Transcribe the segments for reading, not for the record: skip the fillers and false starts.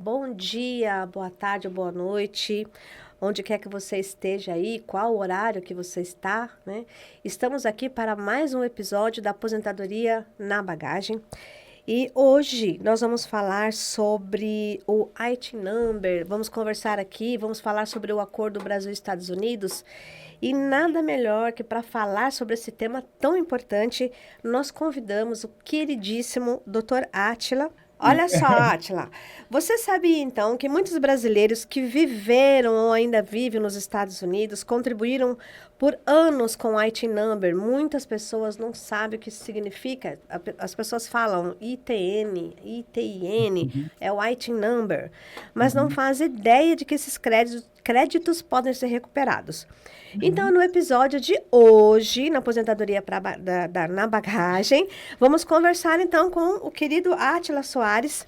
bom dia, boa tarde, boa noite, onde quer que você esteja aí, qual o horário que você está, né? Estamos aqui para mais um episódio da Aposentadoria na Bagagem. E hoje nós vamos falar sobre o IT Number, vamos conversar aqui, vamos falar sobre o acordo Brasil-Estados Unidos. E nada melhor que para falar sobre esse tema tão importante, nós convidamos o queridíssimo Dr. Átila. Olha só, Átila, você sabia então que muitos brasileiros que viveram ou ainda vivem nos Estados Unidos contribuíram por anos com o IT Number? Muitas pessoas não sabem o que isso significa. As pessoas falam ITN, ITIN, Uhum, é o IT Number, mas não uhum, fazem ideia de que esses créditos podem ser recuperados. Então, uhum. no episódio de hoje, na aposentadoria na bagagem, vamos conversar então com o querido Átila Soares,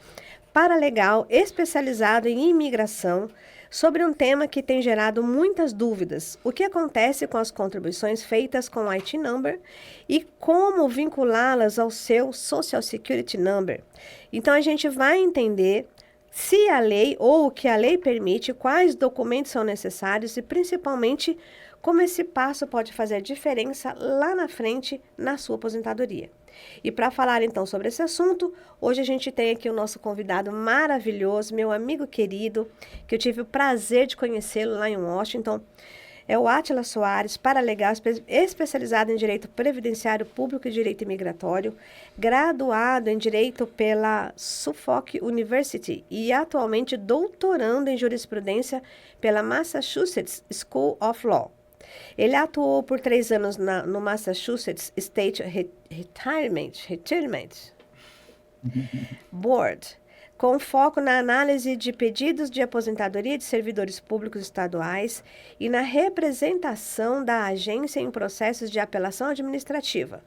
paralegal especializado em imigração, sobre um tema que tem gerado muitas dúvidas: o que acontece com as contribuições feitas com o IT Number e como vinculá-las ao seu Social Security Number. Então, a gente vai entender se a lei ou o que a lei permite, quais documentos são necessários e, principalmente, como esse passo pode fazer diferença lá na frente na sua aposentadoria. E para falar então sobre esse assunto, hoje a gente tem aqui o nosso convidado maravilhoso, meu amigo querido, que eu tive o prazer de conhecê-lo lá em Washington. É o Átila Soares, paralegal especializado em Direito Previdenciário Público e Direito Imigratório, graduado em Direito pela Suffolk University e atualmente doutorando em Jurisprudência pela Massachusetts School of Law. Ele atuou por 3 anos no Massachusetts State Retirement Board, com foco na análise de pedidos de aposentadoria de servidores públicos estaduais e na representação da agência em processos de apelação administrativa.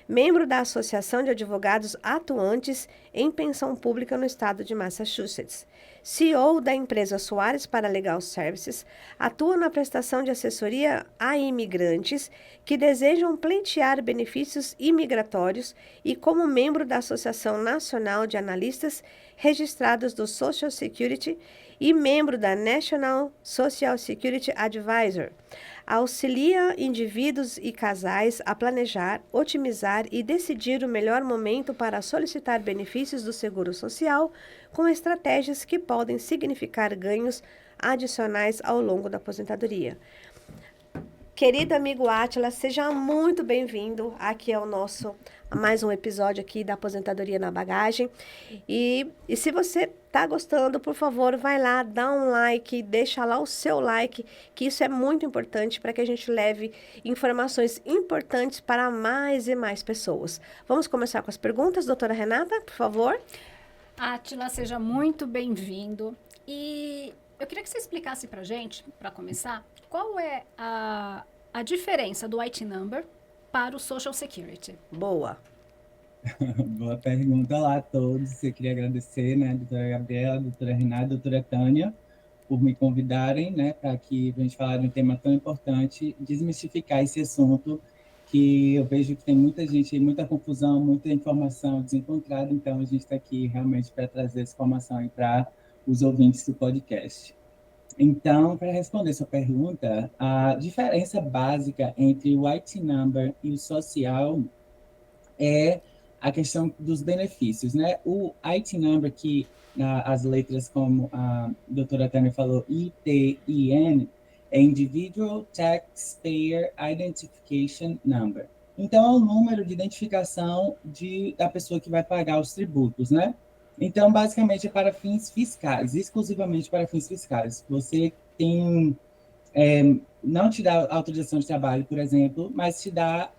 Membro da Associação de Advogados Atuantes em Pensão Pública no estado de Massachusetts. CEO da empresa Soares Paralegal Services, atua na prestação de assessoria a imigrantes que desejam pleitear benefícios imigratórios e como membro da Associação Nacional de Analistas Registrados do Social Security e membro da National Social Security Advisor. Auxilia indivíduos e casais a planejar, otimizar e decidir o melhor momento para solicitar benefícios do Seguro Social com estratégias que podem significar ganhos adicionais ao longo da aposentadoria. Querido amigo Átila, seja muito bem-vindo aqui ao nosso mais um episódio aqui da Aposentadoria na Bagagem. E se você está gostando, por favor, vai lá, dá um like, deixa lá o seu like, que isso é muito importante para que a gente leve informações importantes para mais e mais pessoas. Vamos começar com as perguntas, doutora Renata, por favor? Átila, seja muito bem-vindo. E eu queria que você explicasse para a gente, para começar, qual é a diferença do IT Number para o Social Security. Boa. Boa pergunta. Olá a todos. Eu queria agradecer, né, a doutora Gabriela, a doutora Renata, a doutora Tânia, por me convidarem, né, para que a gente falar de um tema tão importante, desmistificar esse assunto, que eu vejo que tem muita gente, muita confusão, muita informação desencontrada, então a gente está aqui realmente para trazer essa informação para os ouvintes do podcast. Então, para responder sua pergunta, a diferença básica entre o IT Number e o social é a questão dos benefícios, né? O IT Number, que as letras, como a doutora Tânia falou, ITIN, é Individual Taxpayer Identification Number. Então, é o número de identificação da pessoa que vai pagar os tributos, né? Então, basicamente, é para fins fiscais, exclusivamente para fins fiscais. Você tem não te dá autorização de trabalho, por exemplo, mas te dá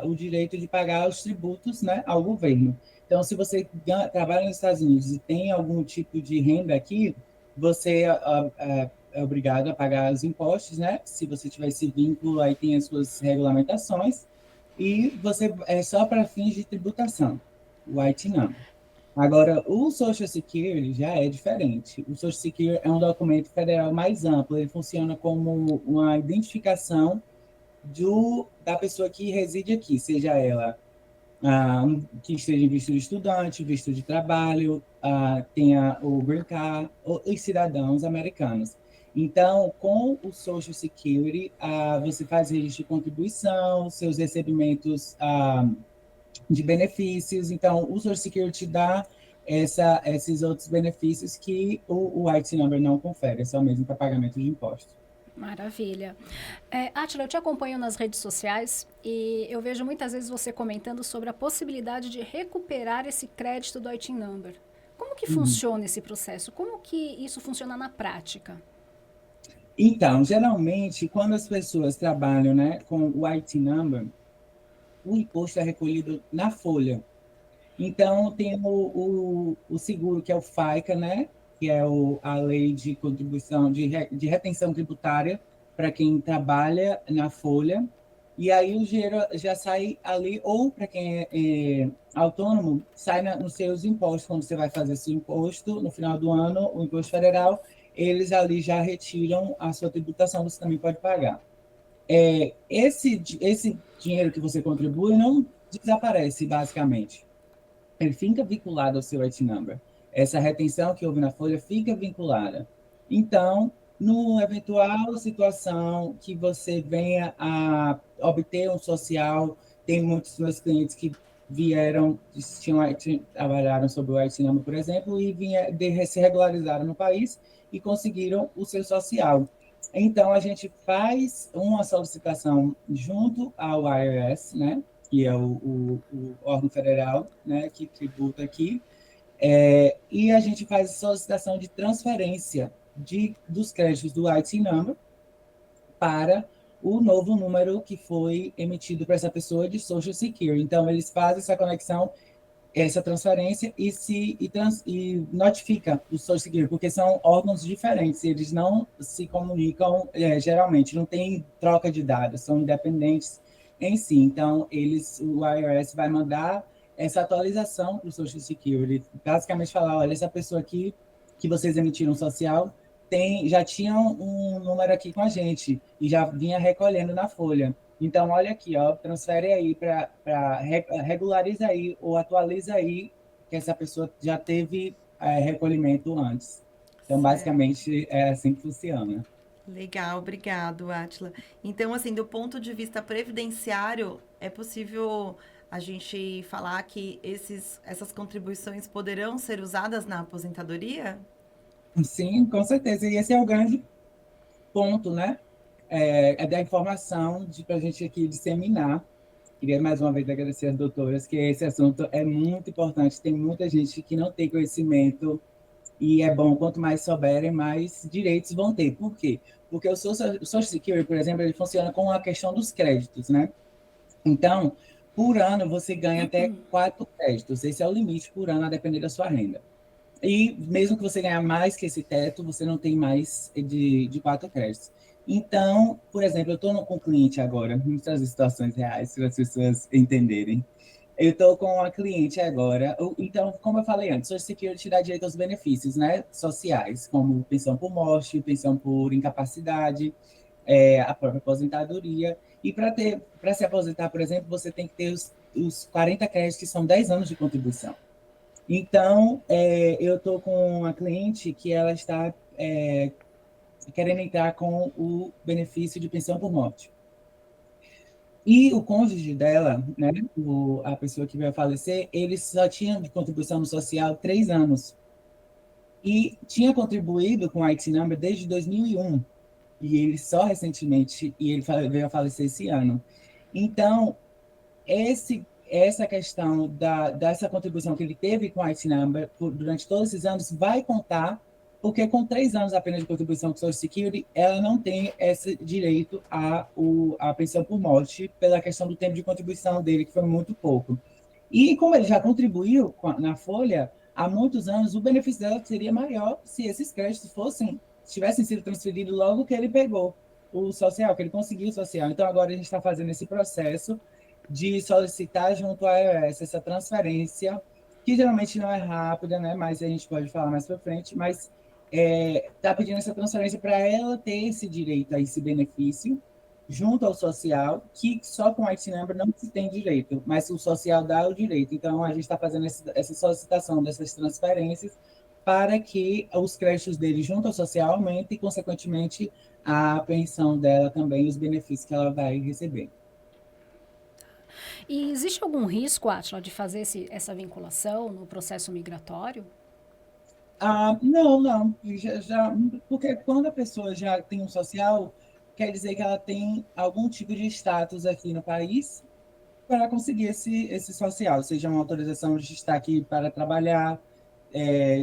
o direito de pagar os tributos, né, ao governo. Então, se você trabalha nos Estados Unidos e tem algum tipo de renda aqui, você é obrigado a pagar os impostos, né? Se você tiver esse vínculo, aí tem as suas regulamentações, e você é só para fins de tributação, o IT não. Agora, o Social Security já é diferente. O Social Security é um documento federal mais amplo, ele funciona como uma identificação da pessoa que reside aqui, seja ela que esteja em visto de estudante, visto de trabalho, tenha o Green Card, os cidadãos americanos. Então, com o Social Security, você faz registro de contribuição, seus recebimentos de benefícios. Então, o Social Security dá esses outros benefícios que o IT Number não confere, é só mesmo para pagamento de impostos. Maravilha. Átila, eu te acompanho nas redes sociais e eu vejo muitas vezes você comentando sobre a possibilidade de recuperar esse crédito do IT Number. Como que funciona esse processo? Como que isso funciona na prática? Então, geralmente, quando as pessoas trabalham, né, com o IT Number, o imposto é recolhido na folha. Então, tem o seguro, que é o FICA, né? Que é a lei de contribuição, de retenção tributária para quem trabalha na folha. E aí o dinheiro já sai ali, ou para quem é autônomo, sai nos seus impostos. Quando você vai fazer seu imposto, no final do ano, o imposto federal, eles ali já retiram a sua tributação, você também pode pagar. Esse dinheiro que você contribui não desaparece, basicamente. Ele fica vinculado ao seu IT Number. Essa retenção que houve na folha fica vinculada. Então, no eventual situação que você venha a obter um social, tem muitos dos meus clientes que vieram, trabalharam sobre o IT Number, por exemplo, e se regularizaram no país e conseguiram o seu social. Então, a gente faz uma solicitação junto ao IRS, né? Que é o órgão federal, né, que tributa aqui, e a gente faz solicitação de transferência dos créditos do IT Number para o novo número que foi emitido para essa pessoa de Social Security. Então, eles fazem essa conexão, essa transferência e notifica o Social Security, porque são órgãos diferentes, eles não se comunicam geralmente, não tem troca de dados, são independentes em si. Então, o IRS vai mandar essa atualização para o Social Security, basicamente falar, olha, essa pessoa aqui que vocês emitiram social já tinha um número aqui com a gente e já vinha recolhendo na folha. Então, olha aqui, ó, transfere aí regulariza aí ou atualiza aí que essa pessoa já teve recolhimento antes. Então, basicamente, é assim que funciona. Legal, obrigado, Átila. Então, assim, do ponto de vista previdenciário, é possível a gente falar que essas contribuições poderão ser usadas na aposentadoria? Sim, com certeza. E esse é o grande ponto, né? Da informação para a gente aqui disseminar. Queria mais uma vez agradecer às doutoras, que esse assunto é muito importante. Tem muita gente que não tem conhecimento e é bom, quanto mais souberem, mais direitos vão ter. Por quê? Porque o Social Security, por exemplo, ele funciona com a questão dos créditos, né? Então, por ano, você ganha até 4 créditos. Esse é o limite por ano, a depender da sua renda. E mesmo que você ganhar mais que esse teto, você não tem mais de 4 créditos. Então, por exemplo, eu estou com um cliente agora, vamos trazer situações reais para as pessoas entenderem. Eu estou com uma cliente agora, então, como eu falei antes, o Social Security dá direito aos benefícios, né, sociais, como pensão por morte, pensão por incapacidade, a própria aposentadoria. E para se aposentar, por exemplo, você tem que ter os 40 créditos, que são 10 anos de contribuição. Então, eu estou com uma cliente que ela está querendo entrar com o benefício de pensão por morte. E o cônjuge dela, né, a pessoa que veio a falecer, ele só tinha de contribuição social 3 anos. E tinha contribuído com o IT Number desde 2001. E ele só recentemente, e ele veio a falecer esse ano. Então, essa questão dessa contribuição que ele teve com o IT Number durante todos esses anos vai contar, porque com 3 anos apenas de contribuição com o Social Security, ela não tem esse direito à pensão por morte, pela questão do tempo de contribuição dele, que foi muito pouco. E como ele já contribuiu na folha há muitos anos, o benefício dela seria maior se esses créditos tivessem sido transferidos logo que ele pegou o social, que ele conseguiu o social. Então, agora a gente está fazendo esse processo de solicitar junto à IRS essa transferência, que geralmente não é rápida, né? Mas a gente pode falar mais para frente, mas está pedindo essa transferência para ela ter esse direito a esse benefício, junto ao social, que só com o IT Number não se tem direito, mas o social dá o direito. Então, a gente está fazendo essa solicitação dessas transferências para que os créditos dele junto ao social aumentem e, consequentemente, a pensão dela também, os benefícios que ela vai receber. E existe algum risco, Átila, de fazer essa vinculação no processo migratório? Não, porque quando a pessoa já tem um social, quer dizer que ela tem algum tipo de status aqui no país para conseguir esse social, seja uma autorização de estar aqui para trabalhar,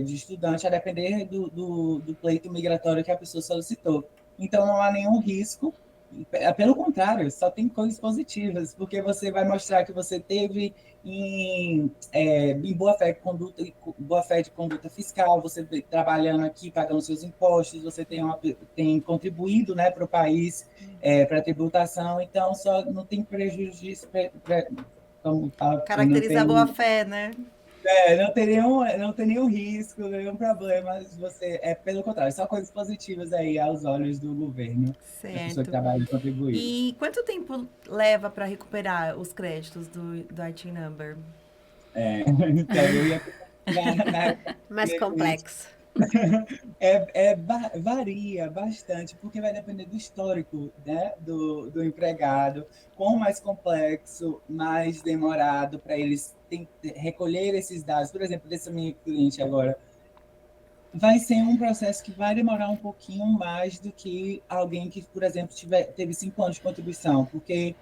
de estudante, a depender do pleito migratório que a pessoa solicitou. Então, não há nenhum risco, pelo contrário, só tem coisas positivas, porque você vai mostrar que você teve em boa fé de conduta fiscal, você trabalhando aqui, pagando seus impostos, você tem contribuído, né, para o país, para a tributação, então só não tem prejuízo, como fala, Caracteriza a boa fé, né? não tem nenhum risco, nenhum problema. Pelo contrário, só coisas positivas aí aos olhos do governo, da pessoa que Certo. trabalha e contribui. E quanto tempo leva para recuperar os créditos do IT Number? Então, eu ia Mais complexo. varia bastante, porque vai depender do histórico, né, do empregado. Quanto mais complexo, mais demorado para eles recolher esses dados. Por exemplo, dessa minha cliente agora, vai ser um processo que vai demorar um pouquinho mais do que alguém que, por exemplo, teve 5 anos de contribuição, porque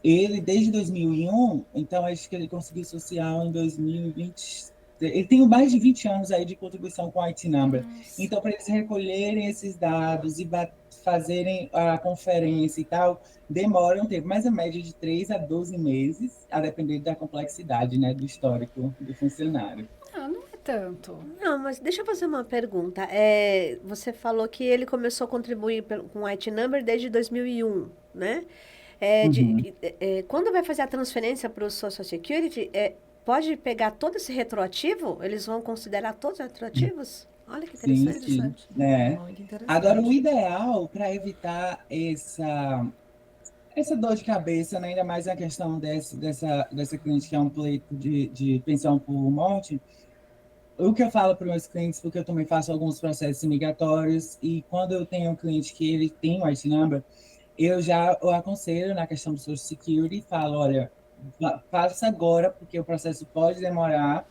ele, desde 2001, então acho que ele conseguiu social em 2020. Ele tem mais de 20 anos aí de contribuição com a IT Number. Nossa. Então, para eles recolherem esses dados e fazerem a conferência e tal, demora um tempo, mas a média de 3 a 12 meses, a depender da complexidade, né, do histórico do funcionário. Ah, não é tanto. Não, mas deixa eu fazer uma pergunta. Você falou que ele começou a contribuir com o IT Number desde 2001, né? Uhum. Quando vai fazer a transferência para o Social Security, pode pegar todo esse retroativo? Eles vão considerar todos retroativos? Olha que Sim, interessante. sim. Interessante. É. Muito interessante. Agora, o ideal para evitar essa dor de cabeça, né, ainda mais a questão dessa cliente que é um pleito de pensão por morte, o que eu falo para os meus clientes, porque eu também faço alguns processos migratórios, e quando eu tenho um cliente que ele tem o IT Number, eu aconselho na questão do Social Security e falo, olha, faça agora, porque o processo pode demorar,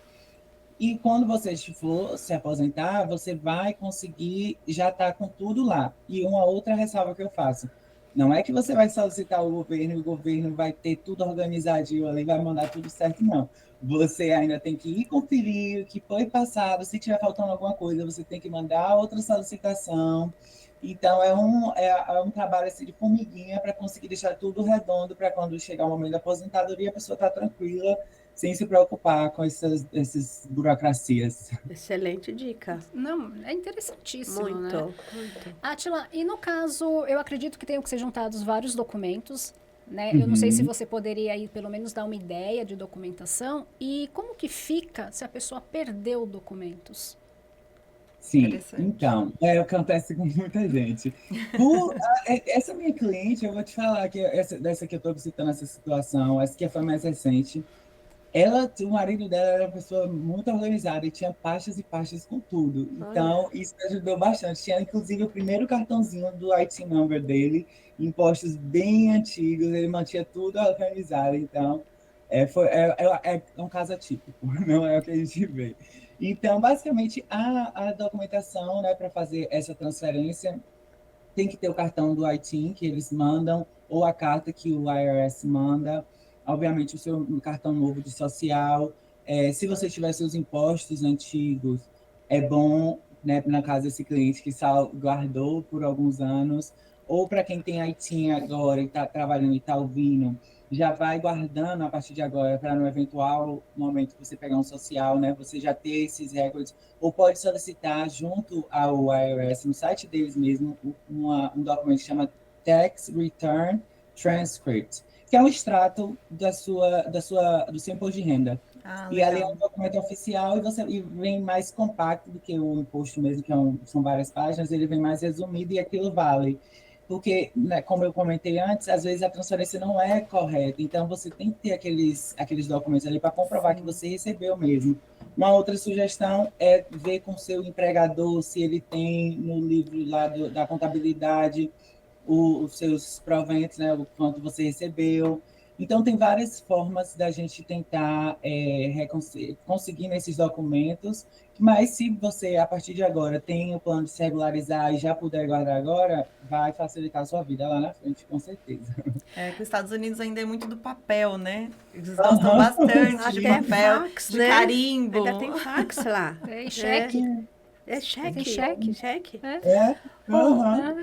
e quando você for se aposentar, você vai conseguir já estar com tudo lá. E uma outra ressalva que eu faço, não é que você vai solicitar o governo e o governo vai ter tudo organizadinho ali, vai mandar tudo certo, não. Você ainda tem que ir conferir o que foi passado, se tiver faltando alguma coisa, você tem que mandar outra solicitação. Então, é um trabalho assim, de formiguinha para conseguir deixar tudo redondo para quando chegar o momento da aposentadoria, a pessoa está tranquila, sem se preocupar com essas burocracias. Excelente dica. Não, é interessantíssimo, né? Muito. Átila, e no caso, eu acredito que tenham que ser juntados vários documentos, né? Eu não sei se você poderia aí pelo menos dar uma ideia de documentação e como que fica se a pessoa perdeu documentos. Sim, Interessante. então, acontece com muita gente. Essa minha cliente, eu vou te falar que dessa que eu estou citando essa situação, essa que foi mais recente, o marido dela era uma pessoa muito organizada e tinha pastas e pastas com tudo. Então, isso ajudou bastante. Tinha, inclusive, o primeiro cartãozinho do IT Number dele, impostos bem antigos, ele mantinha tudo organizado. Então, é um caso atípico, não é o que a gente vê. Então, basicamente, a documentação, né, para fazer essa transferência tem que ter o cartão do ITIN que eles mandam, ou a carta que o IRS manda, obviamente o seu cartão novo de social. Se você tiver seus impostos antigos, é bom, né, na casa desse cliente que guardou por alguns anos, ou para quem tem ITIN agora e está trabalhando e está ouvindo, já vai guardando a partir de agora, para no eventual momento que você pegar um social, né, você já ter esses recordes, ou pode solicitar junto ao IRS, no site deles mesmo, um documento que chama Tax Return Transcript, que é um extrato do seu imposto de renda. E ali é um documento oficial e vem mais compacto do que o imposto mesmo, são várias páginas, ele vem mais resumido e aquilo vale. porque, né, como eu comentei antes, às vezes a transferência não é correta, então você tem que ter aqueles documentos ali para comprovar que você recebeu mesmo. Uma outra sugestão é ver com o seu empregador se ele tem no livro lá da contabilidade os seus proventos, né, o quanto você recebeu. Então, tem várias formas da gente tentar conseguir esses documentos, mas se você, a partir de agora, tem o plano de se regularizar e já puder guardar agora, vai facilitar a sua vida lá na frente, com certeza. É que os Estados Unidos ainda é muito do papel, né? Eles gostam bastante de Até papel, fax, de né? carimbo. Ainda tem fax lá. É, cheque. É cheque. Tem cheque. Cheque.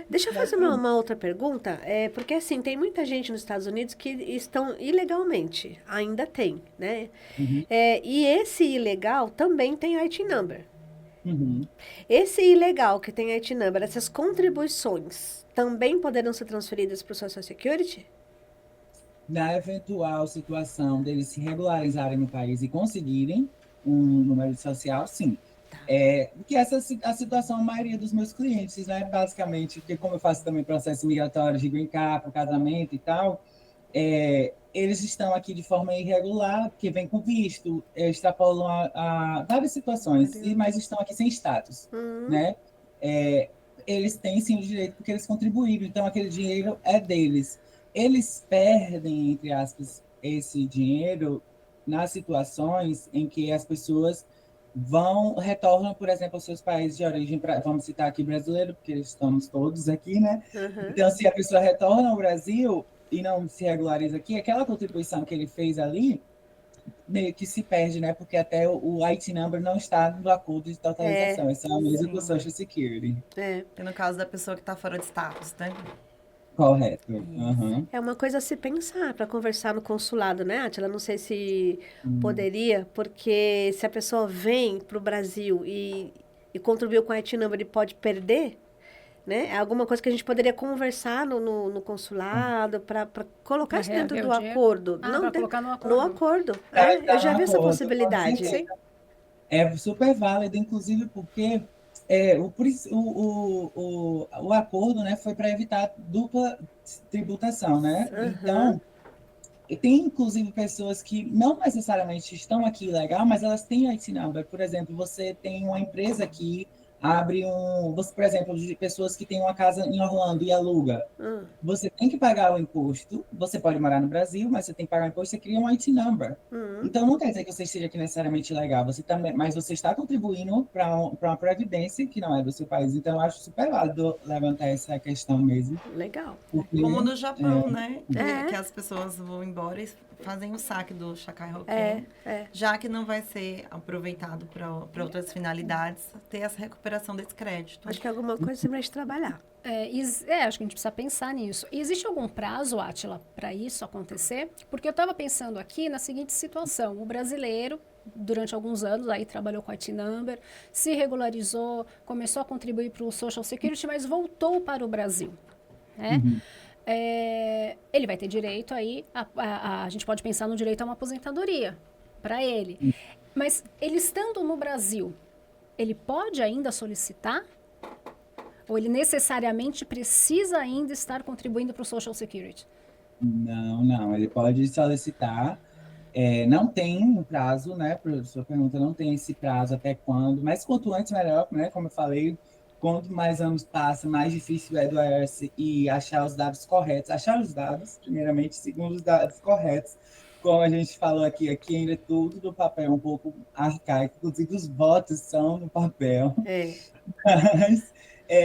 Deixa eu fazer uma outra pergunta, porque assim, tem muita gente nos Estados Unidos que estão ilegalmente, ainda tem, né? E esse ilegal também tem IT number. Esse ilegal que tem IT number, essas contribuições, também poderão ser transferidas para o Social Security? Na eventual situação deles se regularizarem no país e conseguirem um número social, sim. Porque essa é a situação da maioria dos meus clientes, né? Basicamente, porque como eu faço também processo migratório de green card, para casamento e tal, eles estão aqui de forma irregular, porque vem com visto, extrapolam a várias situações, mas estão aqui sem status, né? Eles têm sim o direito porque eles contribuíram, então aquele dinheiro é deles. Eles perdem, entre aspas, esse dinheiro nas situações em que as pessoas retornam, por exemplo, aos seus países de origem, vamos citar aqui brasileiro, porque estamos todos aqui, né? Então, se a pessoa retorna ao Brasil e não se regulariza aqui, aquela contribuição que ele fez ali, meio que se perde, né? Porque até o IT number não está no acordo de totalização, é só mesmo com o Social Security. E no caso da pessoa que está fora de status, né? Correto. É uma coisa a se pensar para conversar no consulado, né, Átila? Não sei se poderia, porque se a pessoa vem para o Brasil e contribuiu com a IT number e pode perder, né? É alguma coisa que a gente poderia conversar no consulado para colocar isso dentro do acordo. Não, para colocar no acordo. No acordo. Tá Eu já no vi essa acordo, possibilidade. Sim. É super válido, inclusive porque o acordo, né, foi para evitar dupla tributação, né? Então, tem inclusive pessoas que não necessariamente estão aqui legal, mas elas têm IT number. Por exemplo, você tem uma empresa que abre por exemplo, de pessoas que têm uma casa em Orlando e aluga. Você tem que pagar o imposto. Você pode morar no Brasil, mas você tem que pagar o imposto, você cria um IT number. Então, não quer dizer que você esteja aqui necessariamente legal, mas você está contribuindo para uma previdência que não é do seu país. Então, eu acho super válido levantar essa questão mesmo. Legal. Porque, como no Japão, né? Que as pessoas vão embora e fazem o saque do Shakai Hoken, já que não vai ser aproveitado para outras finalidades, ter essa recuperação desse crédito. Acho que alguma coisa você vai trabalhar. Acho que a gente precisa pensar nisso. E existe algum prazo, Átila, para isso acontecer? Porque eu estava pensando aqui na seguinte situação. O brasileiro, durante alguns anos, aí trabalhou com a IT number, se regularizou, começou a contribuir para o Social Security, mas voltou para o Brasil, né? Ele vai ter direito aí, a gente pode pensar no direito a uma aposentadoria para ele. Mas ele estando no Brasil, ele pode ainda solicitar? Ou ele necessariamente precisa ainda estar contribuindo para o Social Security? Não. Ele pode solicitar. Não tem um prazo, né? Para sua pergunta, não tem esse prazo até quando. Mas quanto antes, melhor, né? Como eu falei, quanto mais anos passa, mais difícil é do IRS e achar os dados corretos. Achar os dados, primeiramente, segundo os dados corretos. Como a gente falou aqui ainda é tudo do papel, um pouco arcaico. Inclusive, os votos são no papel. Mas,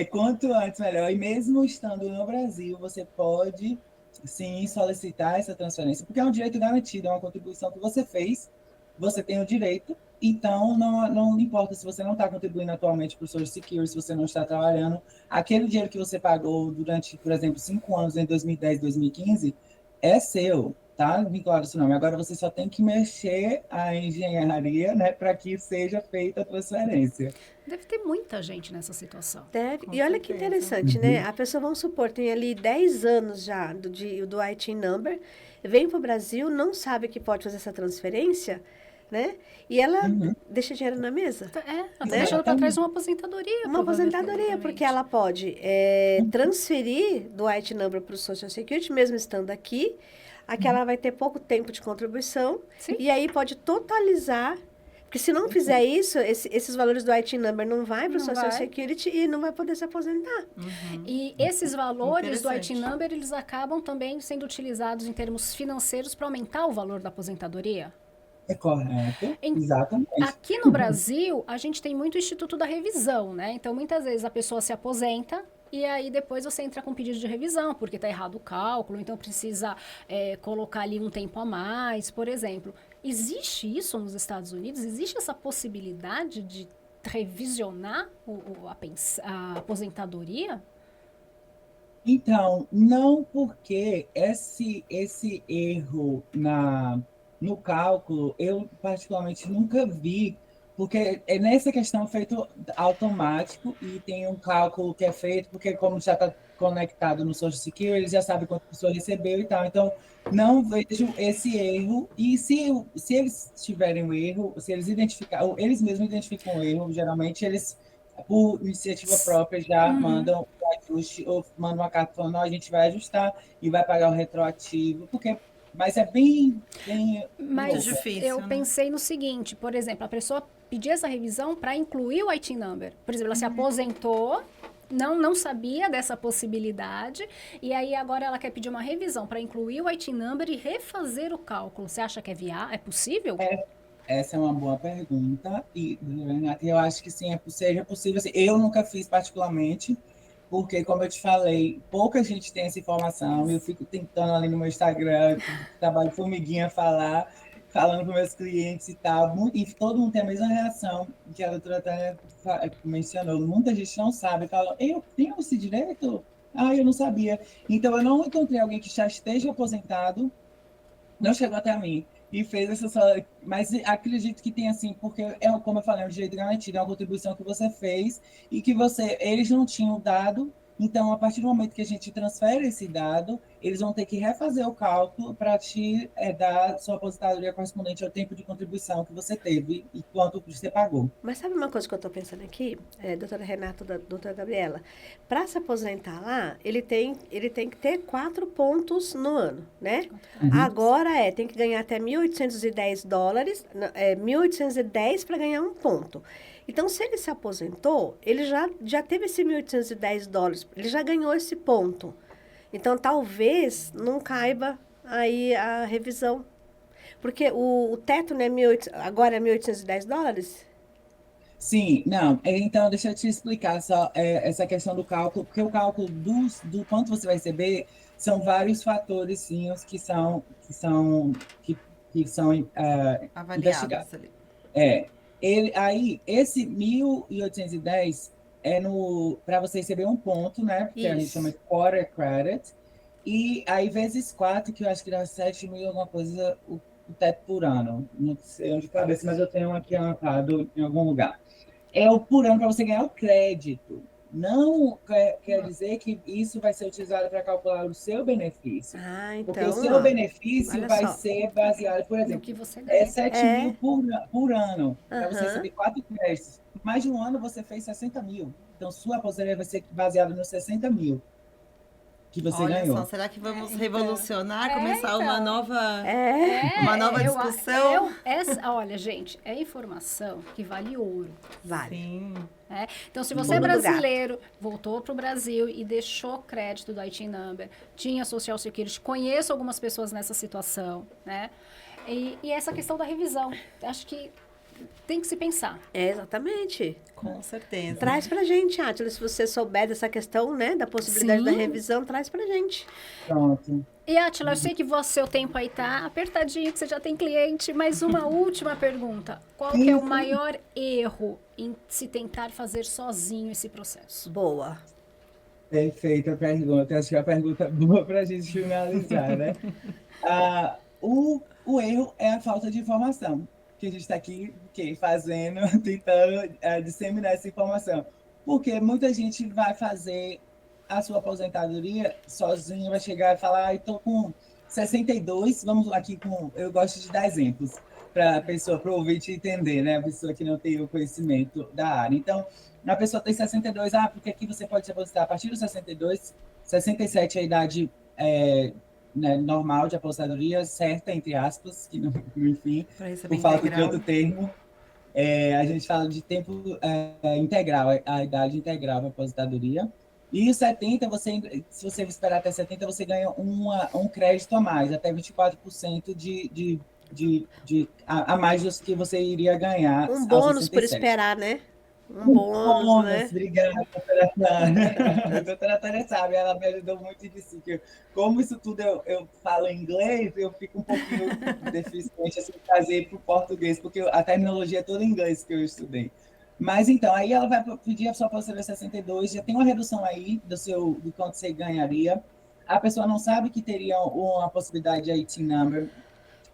quanto antes, melhor. E mesmo estando no Brasil, você pode, sim, solicitar essa transferência, porque é um direito garantido, é uma contribuição que você fez, você tem o direito. Então, não importa se você não está contribuindo atualmente para o Social Security, se você não está trabalhando, aquele dinheiro que você pagou durante, por exemplo, 5 anos, em 2010, 2015, é seu, tá? Vinculado ao seu nome. Agora, você só tem que mexer a engenharia, né, para que seja feita a transferência. Deve ter muita gente nessa situação. Deve. E olha que interessante, né? A pessoa, vamos supor, tem ali 10 anos já do IT number, vem para o Brasil, não sabe que pode fazer essa transferência, né? E ela Uhum. deixa dinheiro na mesa. Ela está Né? deixando para trás uma aposentadoria. Uma aposentadoria, provavelmente. porque ela pode transferir do IT Number para o Social Security, mesmo estando aqui. Aqui ela vai ter pouco tempo de contribuição. Sim. E aí pode totalizar. Porque se não fizer isso, esses valores do IT Number não vai para o Não Social vai. Security e não vai poder se aposentar. E esses valores do IT Interessante. Number, eles acabam também sendo utilizados em termos financeiros para aumentar o valor da aposentadoria? É correto, Em- exatamente. Aqui no Brasil, a gente tem muito o Instituto da Revisão, né? Então, muitas vezes a pessoa se aposenta e aí depois você entra com pedido de revisão, porque está errado o cálculo, então precisa colocar ali um tempo a mais, por exemplo. Existe isso nos Estados Unidos? Existe essa possibilidade de revisionar a aposentadoria? Então, não porque esse erro no cálculo, eu particularmente nunca vi, porque é nessa questão feito automático e tem um cálculo que é feito, porque como já está conectado no Social Security, ele já sabe quanto a pessoa recebeu e tal. Então, não vejo esse erro. E se eles tiverem um erro, se eles identificarem, eles mesmos identificam o erro, geralmente eles por iniciativa própria, já mandam o ajuste, ou mandam uma carta falando, a gente vai ajustar e vai pagar o retroativo, mas é bem Mas louco. difícil, eu né? pensei no seguinte, por exemplo, a pessoa pedir essa revisão para incluir o IT Number. Por exemplo, ela se aposentou, não sabia dessa possibilidade, e aí agora ela quer pedir uma revisão para incluir o IT Number e refazer o cálculo. Você acha que é possível? Essa é uma boa pergunta, e Renata, eu acho que sim, seja possível. Assim, eu nunca fiz particularmente, porque, como eu te falei, pouca gente tem essa informação, eu fico tentando ali no meu Instagram, trabalho formiguinha, falando com meus clientes e tal, e todo mundo tem a mesma reação que a doutora Tânia mencionou. Muita gente não sabe, fala, eu tenho esse direito? Ah, eu não sabia. Então, eu não encontrei alguém que já esteja aposentado, não chegou até mim e fez essa sala, mas acredito que tem assim, porque como eu falei, é um direito garantido, é uma contribuição que você fez e que eles não tinham dado, então a partir do momento que a gente transfere esse dado, eles vão ter que refazer o cálculo para te dar sua aposentadoria correspondente ao tempo de contribuição que você teve e quanto você pagou. Mas sabe uma coisa que eu estou pensando aqui, doutora Renata, doutora Gabriela? Para se aposentar lá, ele tem que ter 4 pontos no ano, né? Agora tem que ganhar até $1.810, 1.810 para ganhar um ponto. Então, se ele se aposentou, ele já teve esse $1.810, ele já ganhou esse ponto. Então, talvez não caiba aí a revisão. Porque o teto, né, agora é $1.810? Sim, não. Então, deixa eu te explicar só essa questão do cálculo, porque o cálculo do quanto você vai receber são vários fatores sim, que são investigados. Avaliados ali. Esse 1.810 é para você receber um ponto, né? Porque a gente Isso. chama de quarter credit. E aí, vezes 4, que eu acho que dá 7.000 alguma coisa, o teto por ano. Não sei onde cabeça, mas eu tenho aqui anotado em algum lugar. É o por ano para você ganhar o crédito. Não quer dizer que isso vai ser utilizado para calcular o seu benefício. Ah, Porque o então, seu ó, benefício olha vai só. ser baseado, por No exemplo, que você é ganha. 7.000 por ano, para você Aham. receber 4 créditos. Mais de um ano você fez 60.000. Então, sua aposentadoria vai ser baseada nos 60.000 que você Olha ganhou. só, será que vamos então. revolucionar, É, começar então. uma nova, É, uma nova discussão? Olha, gente, é informação que vale ouro. vale. Sim. Né? Então, se Pulo você é do gato. brasileiro, voltou para o Brasil e deixou crédito do IT Number, tinha Social Security, conheço algumas pessoas nessa situação, né? E essa questão da revisão, acho que tem que se pensar. Exatamente. Com certeza. Traz pra gente, Átila, se você souber dessa questão, né, da possibilidade da Sim. revisão, traz pra gente. Pronto. E, Átila, eu sei que seu tempo aí tá apertadinho, que você já tem cliente, mas uma última pergunta. Qual que é o maior erro em se tentar fazer sozinho esse processo? Boa. Perfeita pergunta. Acho que é uma pergunta boa para a gente finalizar, né? O erro é a falta de informação, que a gente está aqui fazendo, tentando disseminar essa informação. Porque muita gente vai fazer a sua aposentadoria sozinha, vai chegar e falar, estou com 62, vamos aqui eu gosto de dar exemplos. para a pessoa, para o ouvinte entender, né? A pessoa que não tem o conhecimento da área. Então, a pessoa tem 62, porque aqui você pode se aposentar a partir dos 62, 67 é a idade né, normal de aposentadoria, certa, entre aspas, que não, enfim, por falta de outro termo. A gente fala de tempo integral, a idade integral da aposentadoria. E os 70, se você esperar até 70, você ganha um crédito a mais, até 24% a mais do que você iria ganhar Um aos bônus por 67. esperar, né? Um bônus, né? Obrigada, doutora Tânia. A doutora Tânia sabe, ela me ajudou muito nisso. Como isso tudo eu falo em inglês, eu fico um pouquinho deficiente assim, trazer para o português, porque a terminologia é toda em inglês que eu estudei. Mas então, aí ela vai pedir a sua aposentadoria 62, já tem uma redução aí do quanto você ganharia. A pessoa não sabe que teria uma possibilidade de IT number.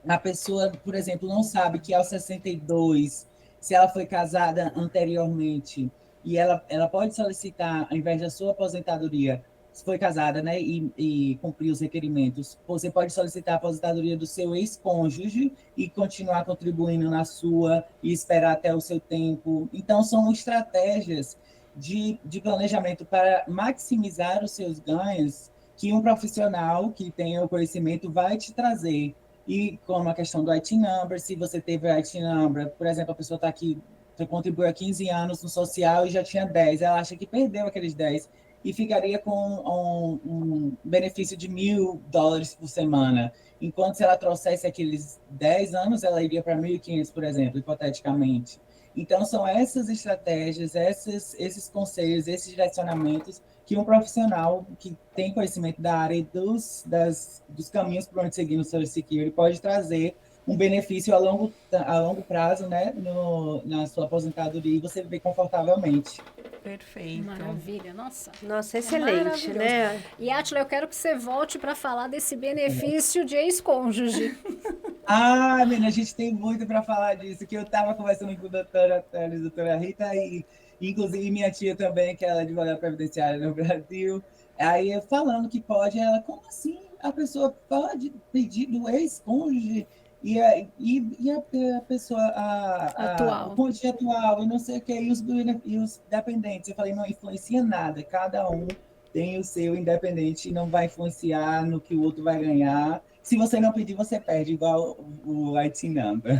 A pessoa, por exemplo, não sabe que aos 62, se ela foi casada anteriormente, e ela pode solicitar, ao invés da sua aposentadoria, se foi casada, né, e cumprir os requerimentos, você pode solicitar a aposentadoria do seu ex-cônjuge e continuar contribuindo na sua e esperar até o seu tempo. Então, são estratégias de planejamento para maximizar os seus ganhos que um profissional que tenha o conhecimento vai te trazer. E como a questão do IT number, se você teve o IT number, por exemplo, a pessoa está aqui, você contribuiu há 15 anos no social e já tinha 10, ela acha que perdeu aqueles 10 e ficaria com um benefício de $1.000 por semana. Enquanto se ela trouxesse aqueles 10 anos, ela iria para 1.500, por exemplo, hipoteticamente. Então, são essas estratégias, esses conselhos, esses direcionamentos que um profissional que tem conhecimento da área e dos caminhos por onde seguir no Social Security pode trazer um benefício a longo prazo, né, na sua aposentadoria e você viver confortavelmente. Perfeito. Maravilha, nossa. Nossa, excelente, né? E, Átila, eu quero que você volte para falar desse benefício de ex-cônjuge. Menina, a gente tem muito para falar disso, que eu estava conversando com a doutora Tânia e a doutora Rita, e inclusive minha tia também, que ela é advogada previdenciária no Brasil, aí falando que pode, ela, como assim a pessoa pode pedir do ex-cônjuge e a pessoa, o cônjuge atual, e não sei o que, e os dependentes? Eu falei, não influencia nada, cada um tem o seu independente e não vai influenciar no que o outro vai ganhar. Se você não pedir, você perde, igual o IT number.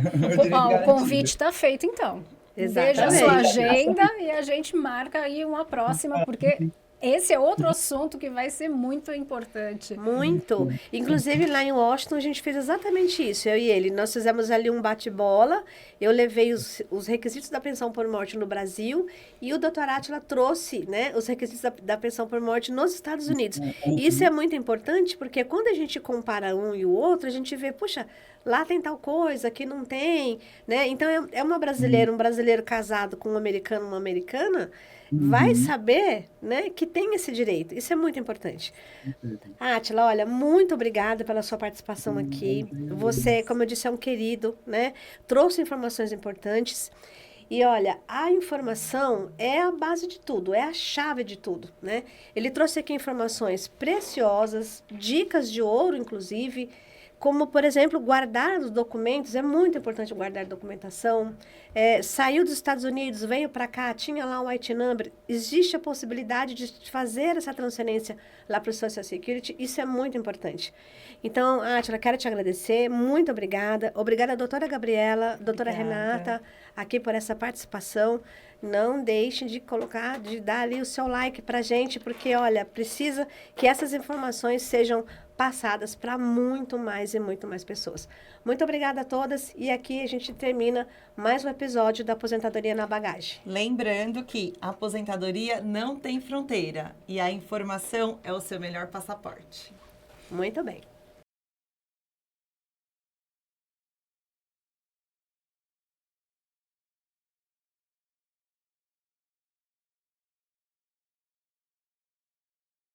O convite está feito, então. Exatamente. Veja a sua agenda e a gente marca aí uma próxima, porque esse é outro assunto que vai ser muito importante. Muito. Inclusive, lá em Washington, a gente fez exatamente isso, eu e ele. Nós fizemos ali um bate-bola, eu levei os requisitos da pensão por morte no Brasil e o Dr. Átila trouxe, né, os requisitos da pensão por morte nos Estados Unidos. Isso é muito importante, porque quando a gente compara um e o outro, a gente vê, puxa, lá tem tal coisa, aqui não tem, né? Então, um brasileiro casado com um americano, uma americana, vai saber, né, que tem esse direito. Isso é muito importante. Átila, olha, muito obrigada pela sua participação aqui. Você, como eu disse, é um querido, né? Trouxe informações importantes. E olha, a informação é a base de tudo, é a chave de tudo, né? Ele trouxe aqui informações preciosas, dicas de ouro, inclusive, como, por exemplo, guardar os documentos, é muito importante guardar documentação. Saiu dos Estados Unidos, veio para cá, tinha lá um IT number, existe a possibilidade de fazer essa transferência lá para o Social Security, isso é muito importante. Então, Átila, quero te agradecer, muito obrigada. Obrigada, doutora Gabriela, doutora Renata, aqui por essa participação. Não deixem de dar ali o seu like para a gente, porque, olha, precisa que essas informações sejam passadas para muito mais e muito mais pessoas. Muito obrigada a todas e aqui a gente termina mais um episódio da Aposentadoria na Bagagem. Lembrando que a aposentadoria não tem fronteira e a informação é o seu melhor passaporte. Muito bem.